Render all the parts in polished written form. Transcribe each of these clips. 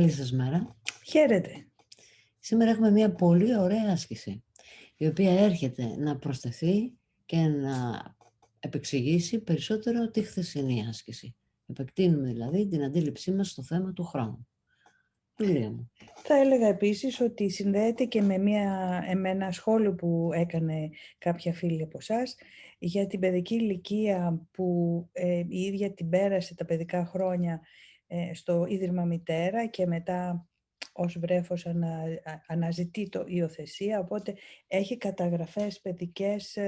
Καλή σας μέρα. Χαίρετε. Σήμερα έχουμε μια πολύ ωραία άσκηση, η οποία έρχεται να προσθεθεί και να επεξηγήσει περισσότερο τη χθεσινή άσκηση. Επεκτείνουμε δηλαδή την αντίληψή μας στο θέμα του χρόνου. Λουλία μου. Θα έλεγα επίσης ότι συνδέεται και με ένα σχόλιο που έκανε κάποια φίλη από εσάς για την παιδική ηλικία που η ίδια την πέρασε τα παιδικά χρόνια στο Ίδρυμα Μητέρα και μετά ως βρέφος αναζητεί το υιοθεσία, οπότε έχει καταγραφές παιδικές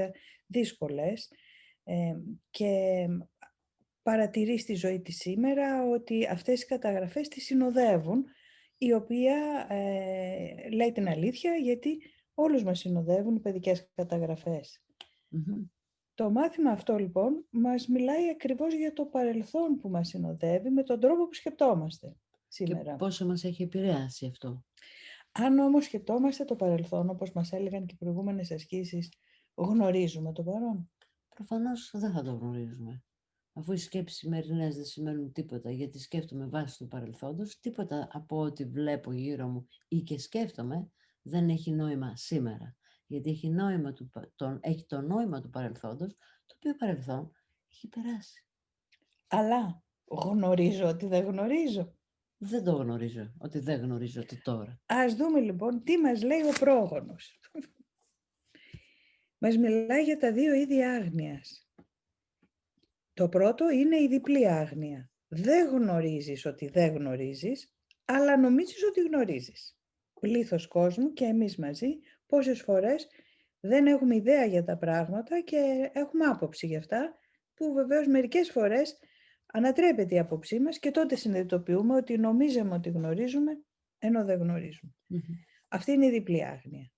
δύσκολες και παρατηρεί στη ζωή της σήμερα ότι αυτές οι καταγραφές τη συνοδεύουν, η οποία λέει την αλήθεια, γιατί όλους μας συνοδεύουν οι παιδικές καταγραφές. Mm-hmm. Το μάθημα αυτό λοιπόν μας μιλάει ακριβώς για το παρελθόν που μας συνοδεύει με τον τρόπο που σκεπτόμαστε σήμερα. Και πόσο μας έχει επηρεάσει αυτό. Αν όμως σκεπτόμαστε το παρελθόν, όπως μας έλεγαν και οι προηγούμενες ασκήσεις, γνωρίζουμε το παρόν. Προφανώς δεν θα το γνωρίζουμε. Αφού οι σκέψεις σημερινές δεν σημαίνουν τίποτα, γιατί σκέφτομαι βάσει του παρελθόντος, τίποτα από ό,τι βλέπω γύρω μου ή και σκέφτομαι δεν έχει νόημα σήμερα. Γιατί έχει το νόημα του παρελθόντος, το οποίο παρελθόν έχει περάσει. Αλλά γνωρίζω ότι δεν γνωρίζω. Δεν το γνωρίζω, ότι δεν γνωρίζω το τώρα. Ας δούμε λοιπόν τι μας λέει ο πρόγονος. Μας μιλάει για τα δύο είδη άγνοιας. Το πρώτο είναι η διπλή άγνοια. Δεν γνωρίζεις ότι δεν γνωρίζεις, αλλά νομίζεις ότι γνωρίζεις. Πλήθος κόσμου και εμείς μαζί πόσες φορές δεν έχουμε ιδέα για τα πράγματα και έχουμε άποψη για αυτά, που βεβαίως μερικές φορές ανατρέπεται η άποψή μας και τότε συνειδητοποιούμε ότι νομίζαμε ότι γνωρίζουμε, ενώ δεν γνωρίζουμε. Mm-hmm. Αυτή είναι η διπλή άγνοια.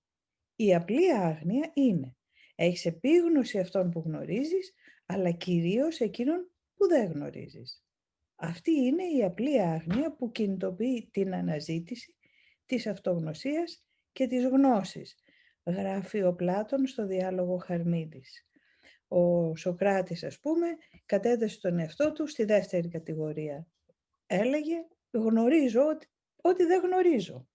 Η απλή άγνοια είναι, έχεις επίγνωση αυτών που γνωρίζεις, αλλά κυρίως εκείνων που δεν γνωρίζεις. Αυτή είναι η απλή άγνοια που κινητοποιεί την αναζήτηση της αυτογνωσίας και της γνώσης, γράφει ο Πλάτων στο διάλογο Χαρμίδης. Ο Σωκράτης, ας πούμε, κατέθεσε τον εαυτό του στη δεύτερη κατηγορία. Έλεγε, γνωρίζω ότι δεν γνωρίζω.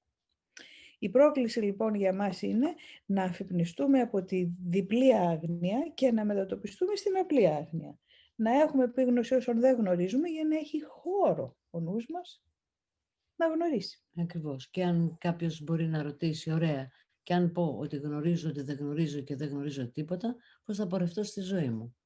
Η πρόκληση λοιπόν για μας είναι να αφυπνιστούμε από τη διπλή άγνοια και να μετατοπιστούμε στην απλή άγνοια. Να έχουμε επίγνωση όσων δεν γνωρίζουμε για να έχει χώρο ο νους μας να γνωρίσει. Ακριβώς. Και αν κάποιος μπορεί να ρωτήσει, ωραία, και αν πω ότι γνωρίζω ότι δεν γνωρίζω και δεν γνωρίζω τίποτα, πώς θα πορευτώ στη ζωή μου.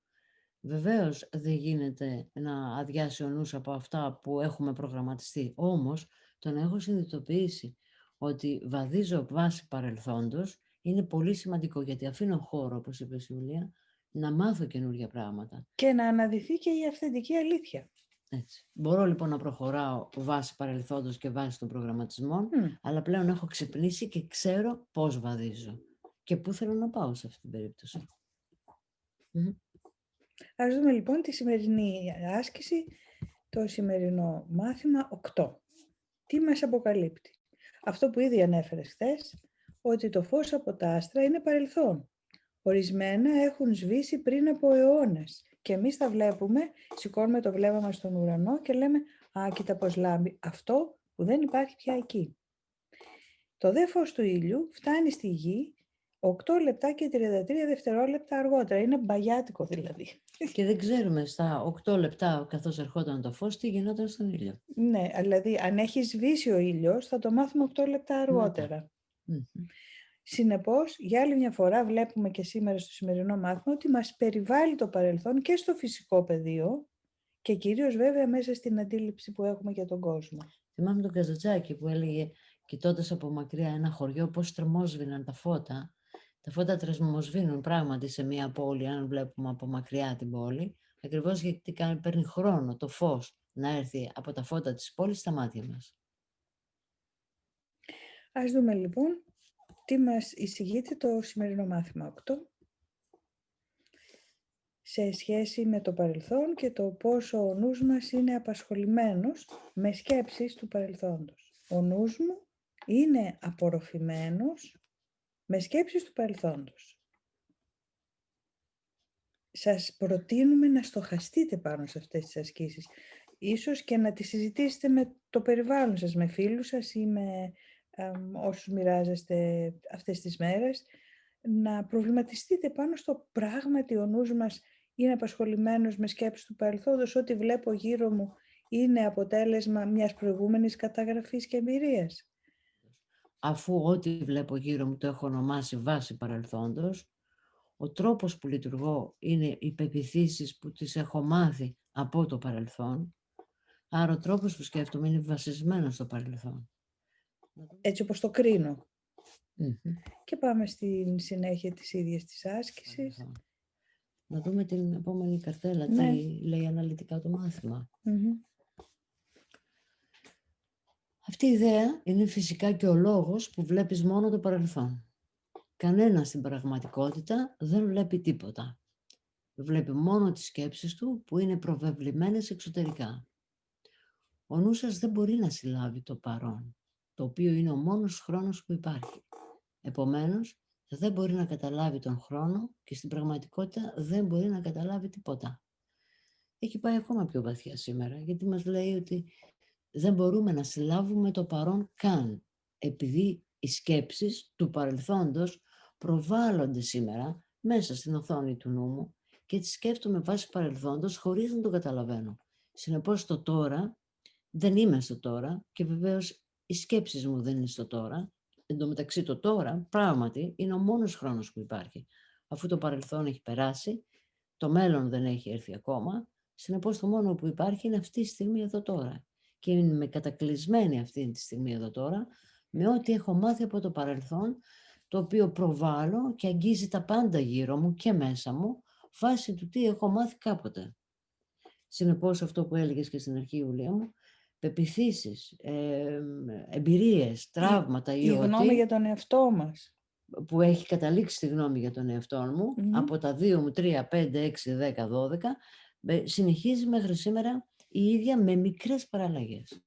Βεβαίως δεν γίνεται να αδειάσει ο νους από αυτά που έχουμε προγραμματιστεί. Όμως το να έχω συνειδητοποιήσει ότι βαδίζω βάση παρελθόντος είναι πολύ σημαντικό, γιατί αφήνω χώρο, όπως είπε η Ιουλία, να μάθω καινούργια πράγματα. Και να αναδυθεί και η αυθεντική αλήθεια. Έτσι. Μπορώ λοιπόν να προχωράω βάσει παρελθόντος και βάσει των προγραμματισμών, αλλά πλέον έχω ξυπνήσει και ξέρω πώς βαδίζω και πού θέλω να πάω σε αυτή την περίπτωση. Ας δούμε λοιπόν τη σημερινή άσκηση, το σημερινό μάθημα 8. Τι μας αποκαλύπτει? Αυτό που ήδη ανέφερες χθες, ότι το φως από τα άστρα είναι παρελθόν. Ορισμένα έχουν σβήσει πριν από αιώνες και εμείς τα βλέπουμε, σηκώνουμε το βλέμμα μας στον ουρανό και λέμε «Α, κοίτα πως λάμπει αυτό που δεν υπάρχει πια εκεί». Το δε φως του ήλιου φτάνει στη γη 8 λεπτά και 33 δευτερόλεπτα αργότερα. Είναι μπαγιάτικο δηλαδή. Και δεν ξέρουμε στα 8 λεπτά καθώς ερχόταν το φως τι γινόταν στον ήλιο. Ναι, δηλαδή αν έχει σβήσει ο ήλιος θα το μάθουμε 8 λεπτά αργότερα. Συνεπώς, για άλλη μια φορά βλέπουμε και σήμερα στο σημερινό μάθημα ότι μας περιβάλλει το παρελθόν και στο φυσικό πεδίο και κυρίως βέβαια μέσα στην αντίληψη που έχουμε για τον κόσμο. Θυμάμαι τον Καζαντζάκη που έλεγε, κοιτώντας από μακριά ένα χωριό, πώς τρεμόσβηναν τα φώτα. Τα φώτα τρεμοσβήνουν πράγματι σε μια πόλη, αν βλέπουμε από μακριά την πόλη, ακριβώς γιατί παίρνει χρόνο το φως να έρθει από τα φώτα της πόλης στα μάτια μας. Ας δούμε λοιπόν τι μας εισηγείται το σημερινό μάθημα 8 σε σχέση με το παρελθόν και το πόσο ο νους μας είναι απασχολημένος με σκέψεις του παρελθόντος. Ο νους μου είναι απορροφημένος με σκέψεις του παρελθόντος. Σας προτείνουμε να στοχαστείτε πάνω σε αυτές τις ασκήσεις. ίσως και να τη συζητήσετε με το περιβάλλον σας, με φίλους σας ή με όσους μοιράζεστε αυτές τις μέρες, να προβληματιστείτε πάνω στο πράγματι ο νους μας είναι απασχολημένος με σκέψεις του παρελθόντος, ό,τι βλέπω γύρω μου είναι αποτέλεσμα μιας προηγούμενης καταγραφής και εμπειρίας. Αφού ό,τι βλέπω γύρω μου το έχω ονομάσει βάση παρελθόντος, ο τρόπος που λειτουργώ είναι οι πεποιθήσεις που τις έχω μάθει από το παρελθόν, άρα ο τρόπος που σκέφτομαι είναι βασισμένος στο παρελθόν. Έτσι όπως το κρίνω. Μμμ. Και πάμε στην συνέχεια της ίδιας της άσκησης. Παρελθόν. Να δούμε την επόμενη καρτέλα, Ναι. τι λέει αναλυτικά το μάθημα. Μμμ. Αυτή η ιδέα είναι φυσικά και ο λόγος που βλέπεις μόνο το παρελθόν. Κανένας στην πραγματικότητα δεν βλέπει τίποτα. Βλέπει μόνο τις σκέψεις του που είναι προβεβλημένες εξωτερικά. Ο νους σας δεν μπορεί να συλλάβει το παρόν, το οποίο είναι ο μόνος χρόνος που υπάρχει. Επομένως, δεν μπορεί να καταλάβει τον χρόνο και στην πραγματικότητα δεν μπορεί να καταλάβει τίποτα. Έχει πάει ακόμα πιο βαθιά σήμερα, γιατί μας λέει ότι δεν μπορούμε να συλλάβουμε το παρόν καν, επειδή οι σκέψεις του παρελθόντος προβάλλονται σήμερα μέσα στην οθόνη του νου μου και τις σκέφτομαι βάσει παρελθόντος χωρίς να το καταλαβαίνω. Συνεπώς το τώρα δεν είμαι στο τώρα και βεβαίως οι σκέψεις μου δεν είναι στο τώρα. Εν τω μεταξύ το τώρα πράγματι είναι ο μόνος χρόνος που υπάρχει. Αφού το παρελθόν έχει περάσει, το μέλλον δεν έχει έρθει ακόμα, συνεπώς το μόνο που υπάρχει είναι αυτή τη στιγμή εδώ τώρα. Και είμαι κατακλεισμένη αυτή τη στιγμή εδώ τώρα με ό,τι έχω μάθει από το παρελθόν, το οποίο προβάλλω και αγγίζει τα πάντα γύρω μου και μέσα μου βάσει του τι έχω μάθει κάποτε. Συνεπώς αυτό που έλεγες και στην αρχή, Ιουλία μου, πεποιθήσεις, εμπειρίες, τραύματα ή Η ό,τι γνώμη για τον εαυτό μας. που έχει καταλήξει τη γνώμη για τον εαυτό μου, Μμμ. από τα 2 μου, 3, 5, 6, 10, 12, συνεχίζει μέχρι σήμερα η ίδια με μικρές παραλλαγές.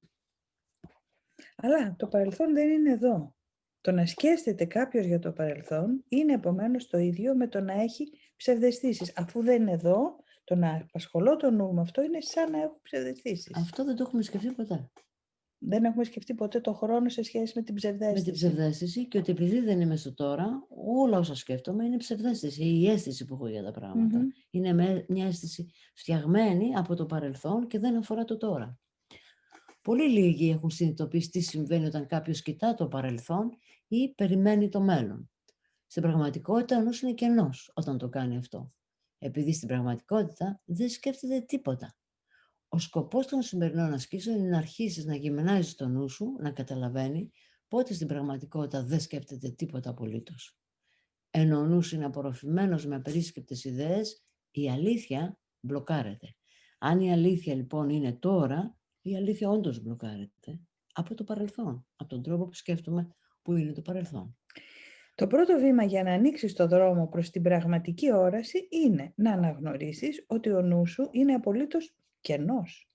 Αλλά το παρελθόν δεν είναι εδώ. Το να σκέφτεται κάποιος για το παρελθόν είναι επομένως το ίδιο με το να έχει ψευδαισθήσεις. Αφού δεν είναι εδώ, το να απασχολώ το νου με αυτό είναι σαν να έχω ψευδαισθήσεις. Αυτό δεν το έχουμε σκεφτεί ποτέ. Δεν έχουμε σκεφτεί ποτέ το χρόνο σε σχέση με την Με ψευδαίσθηση. την ψευδαίσθηση και ότι επειδή δεν είμαι στο τώρα, όλα όσα σκέφτομαι είναι ψευδαίσθηση. Η αίσθηση που έχω για τα πράγματα. Μμμ. Είναι μια αίσθηση φτιαγμένη από το παρελθόν και δεν αφορά το τώρα. Πολύ λίγοι έχουν συνειδητοποιήσει τι συμβαίνει όταν κάποιος κοιτά το παρελθόν ή περιμένει το μέλλον. Στην πραγματικότητα ο νους είναι κενός όταν το κάνει αυτό. Επειδή στην πραγματικότητα δεν σκέφτεται τίποτα. Ο σκοπός των σημερινών ασκήσεων είναι να αρχίσεις να γυμνάζεις το νου σου, να καταλαβαίνει πότε στην πραγματικότητα δεν σκέφτεται τίποτα απολύτως. Ενώ ο νους είναι απορροφημένος με απερίσκεπτες ιδέες, η αλήθεια μπλοκάρεται. Αν η αλήθεια λοιπόν είναι τώρα, η αλήθεια όντως μπλοκάρεται από το παρελθόν, από τον τρόπο που σκέφτομαι που είναι το παρελθόν. Το πρώτο βήμα για να ανοίξεις το δρόμο προς την πραγματική όραση είναι να αναγνωρίσεις ότι ο νους σου είναι απολύτως κενός.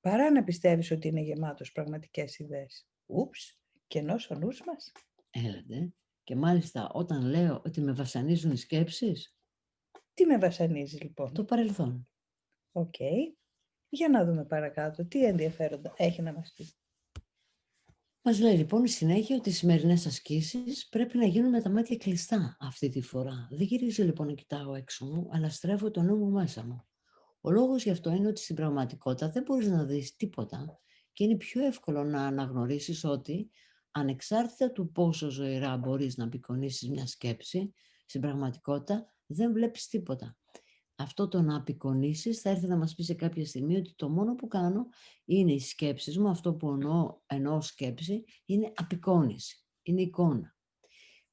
Παρά να πιστεύεις ότι είναι γεμάτος πραγματικές ιδέες. Ούψ, κενός ο νους μας. Έλατε. Και μάλιστα όταν λέω ότι με βασανίζουν οι σκέψεις, Τι με βασανίζει λοιπόν? το παρελθόν. Οκ. Για να δούμε παρακάτω. Τι ενδιαφέροντα έχει να μας πει. Μας λέει λοιπόν η συνέχεια ότι οι σημερινές ασκήσεις πρέπει να γίνουν με τα μάτια κλειστά αυτή τη φορά. Δεν γυρίζω λοιπόν να κοιτάω έξω μου, αλλά στρέφω το νου μου μέσα μου. Ο λόγος γι' αυτό είναι ότι στην πραγματικότητα δεν μπορείς να δεις τίποτα και είναι πιο εύκολο να αναγνωρίσεις ότι ανεξάρτητα του πόσο ζωηρά μπορείς να απεικονίσεις μια σκέψη, στην πραγματικότητα δεν βλέπεις τίποτα. Αυτό το να απεικονίσεις θα έρθει να μας πει σε κάποια στιγμή ότι το μόνο που κάνω είναι οι σκέψεις μου, αυτό που εννοώ σκέψη, είναι απεικόνιση, είναι εικόνα.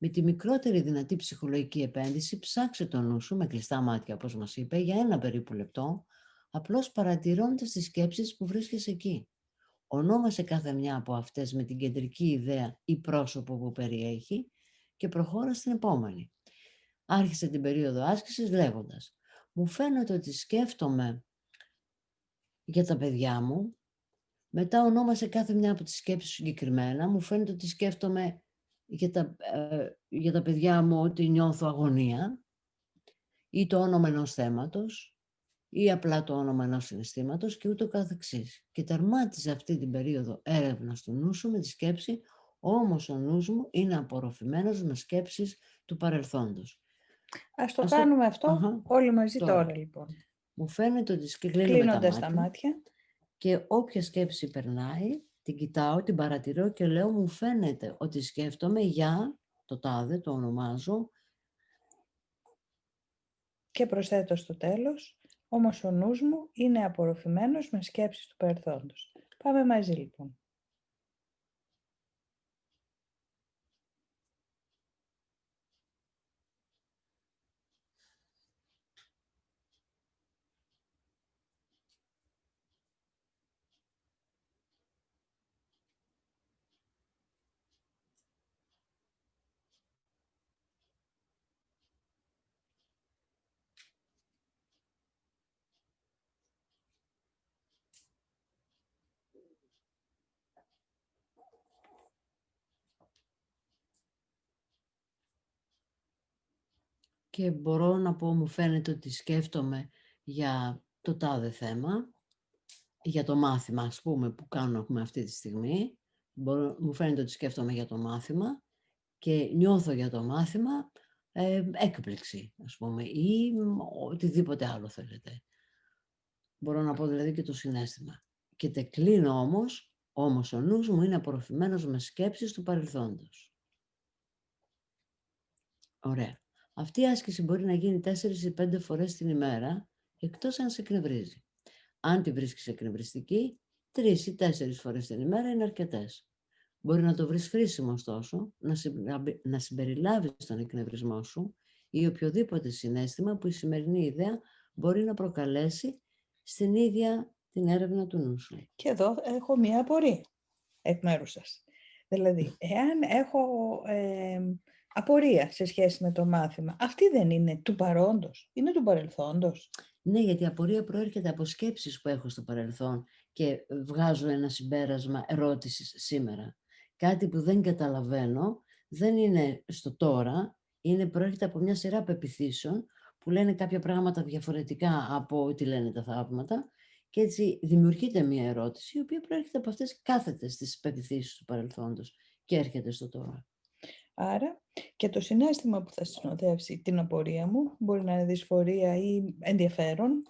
Με τη μικρότερη δυνατή ψυχολογική επένδυση ψάξε το νου σου με κλειστά μάτια, όπως μας είπε, για ένα περίπου λεπτό, απλώς παρατηρώντας τις σκέψεις που βρίσκεσαι εκεί. Ονόμασε κάθε μια από αυτές με την κεντρική ιδέα ή πρόσωπο που περιέχει και προχώρα στην επόμενη. Άρχισε την περίοδο άσκησης λέγοντας: μου φαίνεται ότι σκέφτομαι για τα παιδιά μου, μετά ονόμασε κάθε μια από τις σκέψεις συγκεκριμένα, μου φαίνεται ότι σκέφτομαι για τα παιδιά μου ότι νιώθω αγωνία ή το όνομα ενός θέματος ή απλά το όνομα ενός συναισθήματος και ούτω καθεξής. Και τερμάτιζε αυτή την περίοδο έρευνας του νου σου με τη σκέψη «Όμως ο νους μου είναι απορροφημένος με σκέψεις του παρελθόντος». Ας το κάνουμε αυτό Αχα. όλοι μαζί τώρα λοιπόν. Μου φαίνεται ότι κλείνουμε Κλείνοντας τα μάτια. Και όποια σκέψη περνάει, την κοιτάω, την παρατηρώ και λέω μου φαίνεται ότι σκέφτομαι για το τάδε, το ονομάζω. Και προσθέτω στο τέλος, όμως ο νους μου είναι απορροφημένος με σκέψεις του παρελθόντος. Πάμε μαζί λοιπόν. Και μπορώ να πω, μου φαίνεται ότι σκέφτομαι για το τάδε θέμα, για το μάθημα, ας πούμε, που κάνουμε αυτή τη στιγμή. Μου φαίνεται ότι σκέφτομαι για το μάθημα και νιώθω για το μάθημα έκπληξη, ας πούμε, ή οτιδήποτε άλλο θέλετε. Μπορώ να πω δηλαδή και το συναίσθημα. Και κλείνω όμως ο νους μου είναι απορροφημένος με σκέψεις του παρελθόντος. Ωραία. Αυτή η άσκηση μπορεί να γίνει 4 ή 5 φορές την ημέρα, εκτός αν σε εκνευρίζει. Αν τη βρίσκεις εκνευριστική, 3 ή 4 φορές την ημέρα είναι αρκετές. Μπορεί να το βρεις χρήσιμο, ωστόσο, να συμπεριλάβεις τον εκνευρισμό σου ή οποιοδήποτε συναίσθημα που η σημερινή ιδέα μπορεί να προκαλέσει στην ίδια την έρευνα του νου σου. Και εδώ έχω μία απορία εκ μέρους σας. Δηλαδή, εάν έχω απορία σε σχέση με το μάθημα, αυτή δεν είναι του παρόντος, είναι του παρελθόντος. Ναι, γιατί η απορία προέρχεται από σκέψεις που έχω στο παρελθόν και βγάζω ένα συμπέρασμα ερώτησης σήμερα. Κάτι που δεν καταλαβαίνω, δεν είναι στο τώρα, προέρχεται από μια σειρά πεποιθήσεων που λένε κάποια πράγματα διαφορετικά από ό,τι λένε τα θαύματα και έτσι δημιουργείται μια ερώτηση η οποία προέρχεται από αυτές, κάθεται στις πεποιθήσεις του παρελθόντος και έρχεται στο τώρα. Άρα και το συναίσθημα που θα συνοδεύσει την απορία μου μπορεί να είναι δυσφορία ή ενδιαφέρον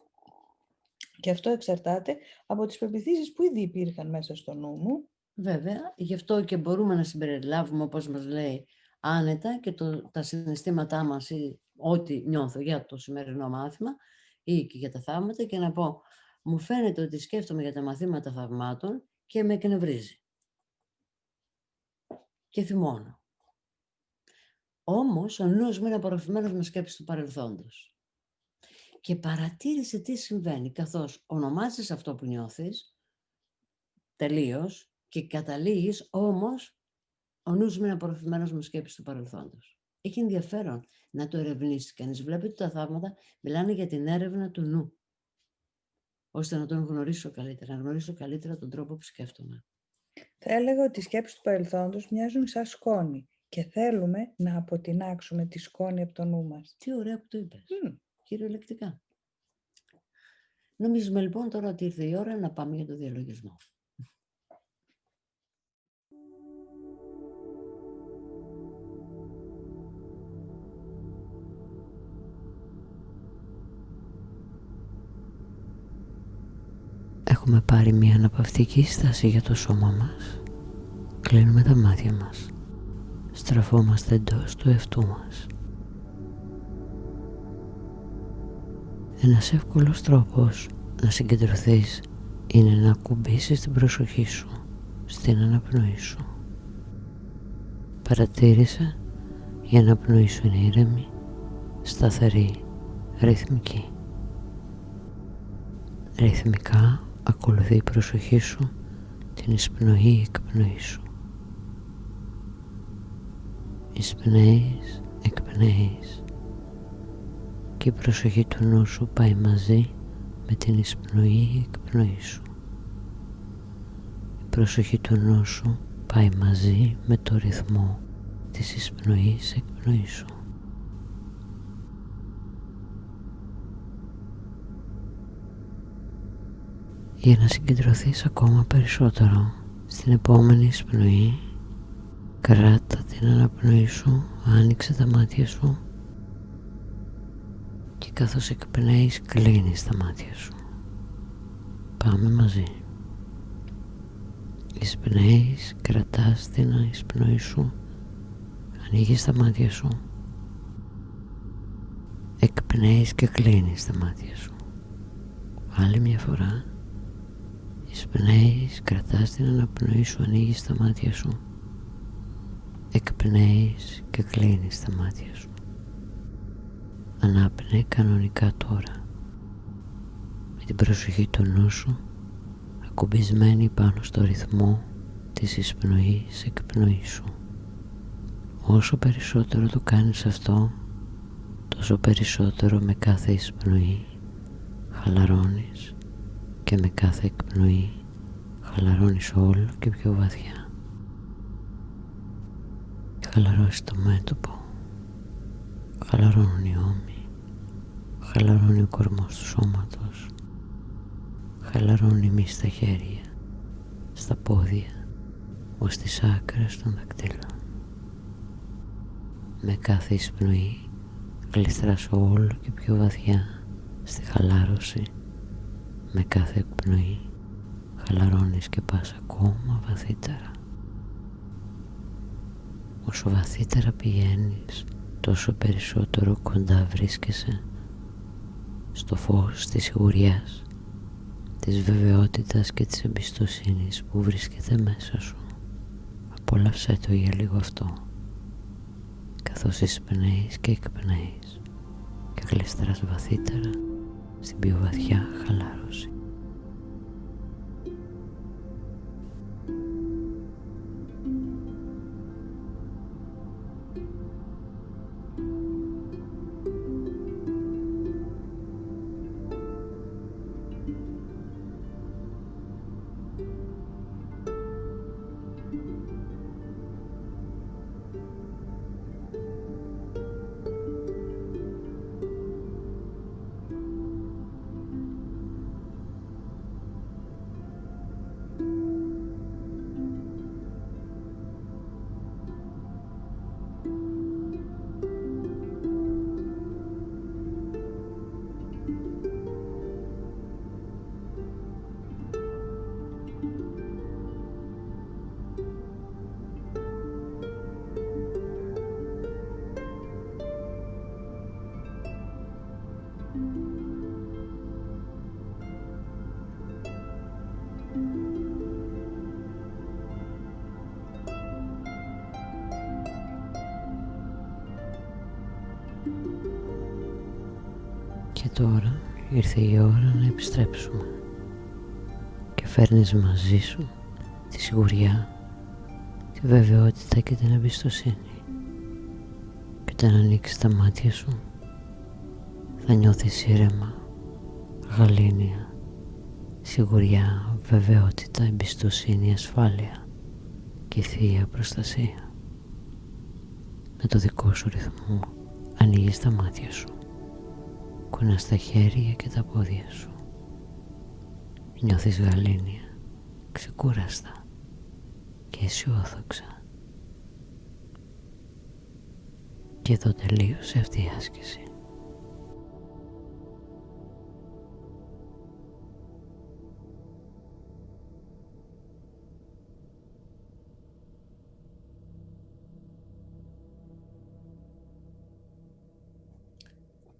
και αυτό εξαρτάται από τις πεποιθήσεις που ήδη υπήρχαν μέσα στο νου μου. Βέβαια, γι' αυτό και μπορούμε να συμπεριλάβουμε, όπως μας λέει, άνετα και τα συναισθήματά μας ή ό,τι νιώθω για το σημερινό μάθημα ή και για τα θαύματα και να πω, μου φαίνεται ότι σκέφτομαι για τα μαθήματα θαυμάτων και με εκνευρίζει. Και θυμώνω. Όμως, ο νους μου είναι απορροφημένος με σκέψεις του παρελθόντος. Και παρατήρησε τι συμβαίνει, καθώς ονομάζεις αυτό που νιώθεις, τελείως, και καταλήγεις, όμως, ο νους μου είναι απορροφημένος με σκέψεις του παρελθόντος. Έχει ενδιαφέρον να το ερευνήσει κανείς. Βλέπει ότι τα θαύματα μιλάνε για την έρευνα του νου, ώστε να τον γνωρίσω καλύτερα, να γνωρίσω καλύτερα τον τρόπο που σκέφτομαι. Θα έλεγα ότι οι σκέψεις του παρελθόντος μοιάζουν σαν σκόνη και θέλουμε να αποτινάξουμε τη σκόνη από το νου μας. Τι ωραία που το είπες, κυριολεκτικά. Νομίζουμε λοιπόν τώρα ότι ήρθε η ώρα να πάμε για το διαλογισμό. Έχουμε πάρει μια αναπαυτική στάση για το σώμα μας. Κλείνουμε τα μάτια μας. Στραφόμαστε εντός του εαυτού μας. Ένας εύκολος τρόπος να συγκεντρωθείς είναι να ακουμπήσεις την προσοχή σου στην αναπνοή σου. Παρατήρησε η αναπνοή σου είναι ήρεμη, σταθερή, ρυθμική. Ρυθμικά ακολουθεί η προσοχή σου την εισπνοή-εκπνοή σου. Εισπνέεις, εκπνέεις και η προσοχή του νου σου πάει μαζί με την εισπνοή-εκπνοή σου. Η προσοχή του νου σου πάει μαζί με το ρυθμό της εισπνοής-εκπνοής σου. Για να συγκεντρωθείς ακόμα περισσότερο στην επόμενη εισπνοή, κράτα την αναπνοή σου, άνοιξε τα μάτια σου και καθώς εκπνέεις κλείνεις τα μάτια σου. Πάμε μαζί. Εισπνέεις, κρατάς την εισπνοή σου, ανοίγεις τα μάτια σου, εκπνέεις και κλείνεις τα μάτια σου. Άλλη μια φορά. Εισπνέεις, κρατάς την αναπνοή σου, ανοίγεις τα μάτια σου, εκπνέεις και κλείνεις τα μάτια σου. Ανάπνε κανονικά τώρα, με την προσοχή του νου σου ακουμπισμένη πάνω στο ρυθμό της εισπνοής εκπνοής σου. Όσο περισσότερο το κάνεις αυτό, τόσο περισσότερο με κάθε εισπνοή χαλαρώνεις και με κάθε εκπνοή χαλαρώνεις όλο και πιο βαθιά. Χαλαρώσει το μέτωπο, χαλαρώνουν οι ώμοι, χαλαρώνει ο κορμός του σώματος, χαλαρώνει μη στα χέρια, στα πόδια, ως τις άκρες των δακτύλων. Με κάθε εισπνοή γλιστράς όλο και πιο βαθιά στη χαλάρωση. Με κάθε εκπνοή χαλαρώνεις και πας ακόμα βαθύτερα. Όσο βαθύτερα πηγαίνεις, τόσο περισσότερο κοντά βρίσκεσαι στο φως της σιγουριάς, της βεβαιότητας και της εμπιστοσύνης που βρίσκεται μέσα σου. Απόλαυσέ το για λίγο αυτό, καθώς εισπνέεις και εκπνέεις και γλιστράς βαθύτερα στην πιο βαθιά χαλάρωση. Και τώρα ήρθε η ώρα να επιστρέψουμε και φέρνεις μαζί σου τη σιγουριά, τη βεβαιότητα και την εμπιστοσύνη. Και όταν ανοίξεις τα μάτια σου θα νιώθεις ήρεμα, γαλήνια, σιγουριά, βεβαιότητα, εμπιστοσύνη, ασφάλεια και θεία προστασία. Με το δικό σου ρυθμό ανοίγεις τα μάτια σου, κουνάς τα χέρια και τα πόδια σου, νιώθεις γαλήνια, ξεκούραστα και αισιόδοξα. Και εδώ τελείωσε αυτή η άσκηση.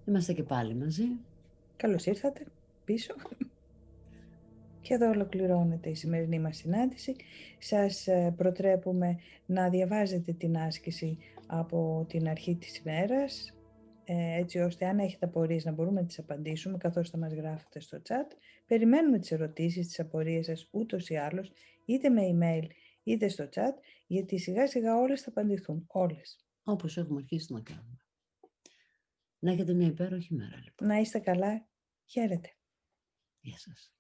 Είμαστε και πάλι μαζί. Καλώς ήρθατε πίσω. Και εδώ ολοκληρώνεται η σημερινή μας συνάντηση. Σας προτρέπουμε να διαβάζετε την άσκηση από την αρχή της ημέρας, έτσι ώστε αν έχετε απορίες να μπορούμε να τις απαντήσουμε καθώς θα μας γράφετε στο chat. Περιμένουμε τις ερωτήσεις, τις απορίες σας ούτως ή άλλως, είτε με email είτε στο chat, γιατί σιγά σιγά όλες θα απαντηθούν. Όλες. Όπως έχουμε αρχίσει να κάνουμε. Να έχετε μια υπέροχη μέρα λοιπόν. Να είστε καλά. Χαίρετε. Γεια σας.